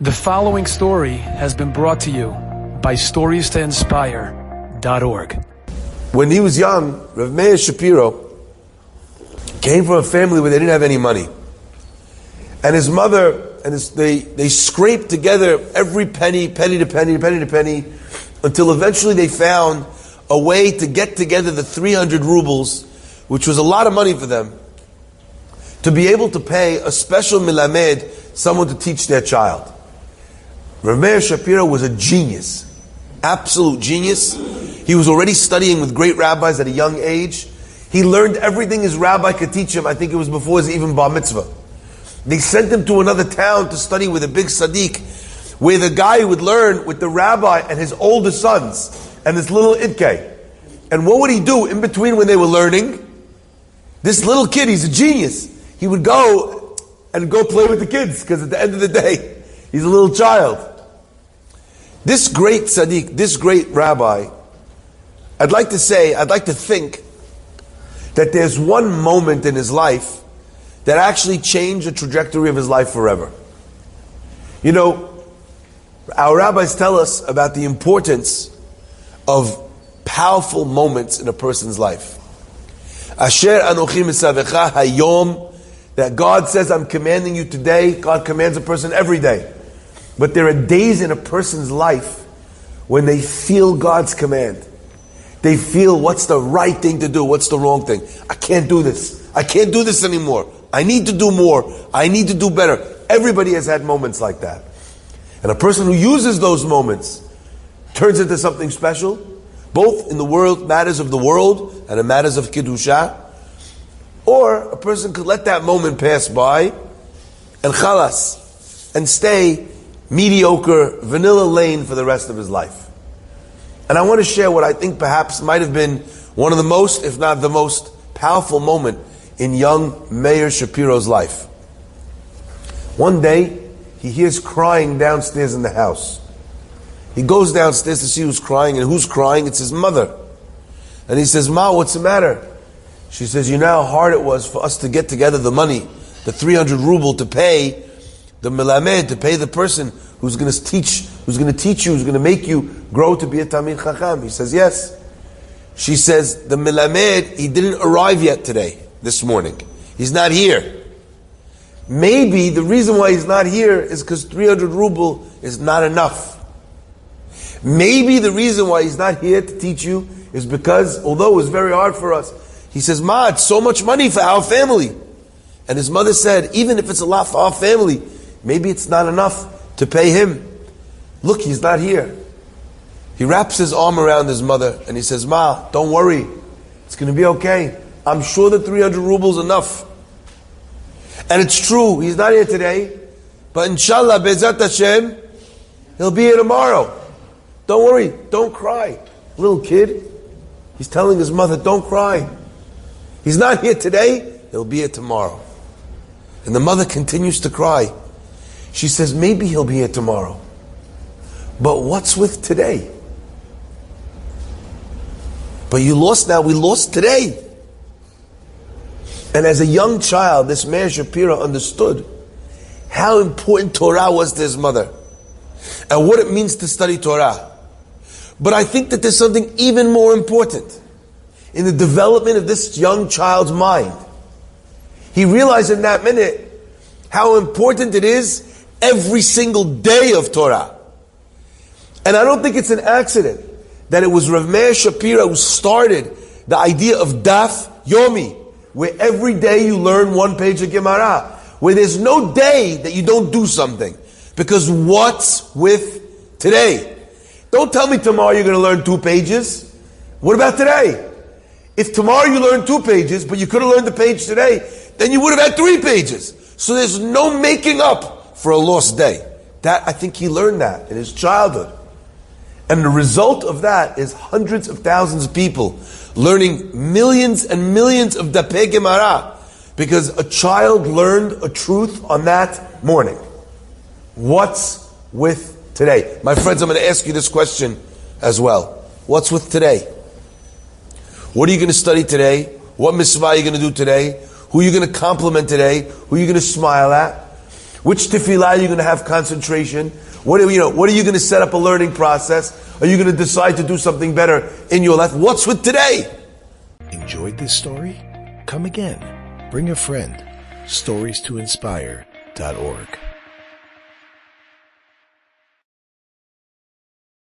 The following story has been brought to you by StoriesToInspire.org. When he was young, Rav Meir Shapiro came from a family where they didn't have any money. And his mother, they scraped together every penny to penny, until eventually they found a way to get together the 300 rubles, which was a lot of money for them, to be able to pay a special milamed, someone to teach their child. Rav Meir Shapiro was a genius, absolute genius. He was already studying with great rabbis at a young age. He learned everything his rabbi could teach him. I think it was before his even bar mitzvah. They sent him to another town to study with a big tzaddik, where the guy would learn with the rabbi and his older sons and this little Itke. And what would he do in between when they were learning? This little kid, he's a genius. He would go play with the kids, because at the end of the day, he's a little child. This great tzaddik, this great rabbi, I'd like to think that there's one moment in his life that actually changed the trajectory of his life forever. You know, our rabbis tell us about the importance of powerful moments in a person's life. Asher anochi misavecha hayom, that God says, I'm commanding you today. God commands a person every day. But there are days in a person's life when they feel God's command. They feel what's the right thing to do, what's the wrong thing. I can't do this. I can't do this anymore. I need to do more. I need to do better. Everybody has had moments like that. And a person who uses those moments turns into something special, both in the matters of the world and in matters of Kiddusha. Or a person could let that moment pass by and chalas, and stay mediocre, vanilla lane for the rest of his life. And I want to share what I think perhaps might have been one of the most, if not the most powerful moment in young Meir Shapiro's life. One day, he hears crying downstairs in the house. He goes downstairs to see who's crying, and who's crying? It's his mother. And he says, Ma, what's the matter? She says, you know how hard it was for us to get together the money, the 300 ruble to pay the melamed, to pay the person who's going to teach you, who's going to make you grow to be a Talmid Chacham. He says, yes. She says, the melamed, he didn't arrive yet this morning. He's not here. Maybe the reason why he's not here is because 300 ruble is not enough. Maybe the reason why he's not here to teach you is because, although it was very hard for us, he says, Ma, it's so much money for our family. And his mother said, even if it's a lot for our family, maybe it's not enough to pay him. Look, he's not here. He wraps his arm around his mother and he says, Ma, don't worry. It's going to be okay. I'm sure the 300 rubles enough. And it's true, he's not here today. But inshallah, Be'ezat Hashem, he'll be here tomorrow. Don't worry, don't cry. Little kid, he's telling his mother, don't cry. He's not here today, he'll be here tomorrow. And the mother continues to cry. She says, maybe he'll be here tomorrow. But what's with today? But we lost today. And as a young child, this Meir Shapiro understood how important Torah was to his mother and what it means to study Torah. But I think that there's something even more important in the development of this young child's mind. He realized in that minute how important it is every single day of Torah. And I don't think it's an accident that it was Rav Meir Shapiro who started the idea of Daf Yomi, where every day you learn one page of Gemara, where there's no day that you don't do something. Because what's with today? Don't tell me tomorrow you're going to learn 2 pages. What about today? If tomorrow you learn 2 pages, but you could have learned the page today, then you would have had 3 pages. So there's no making up for a lost day. I think he learned that in his childhood. And the result of that is hundreds of thousands of people learning millions and millions of Dapei Gemara, because a child learned a truth on that morning. What's with today? My friends, I'm going to ask you this question as well. What's with today? What are you going to study today? What mitzvah are you going to do today? Who are you going to compliment today? Who are you going to smile at? Which tefillah are you going to have concentration? What are you going to set up a learning process? Are you going to decide to do something better in your life? What's with today? Enjoyed this story? Come again. Bring a friend. StoriesToInspire.org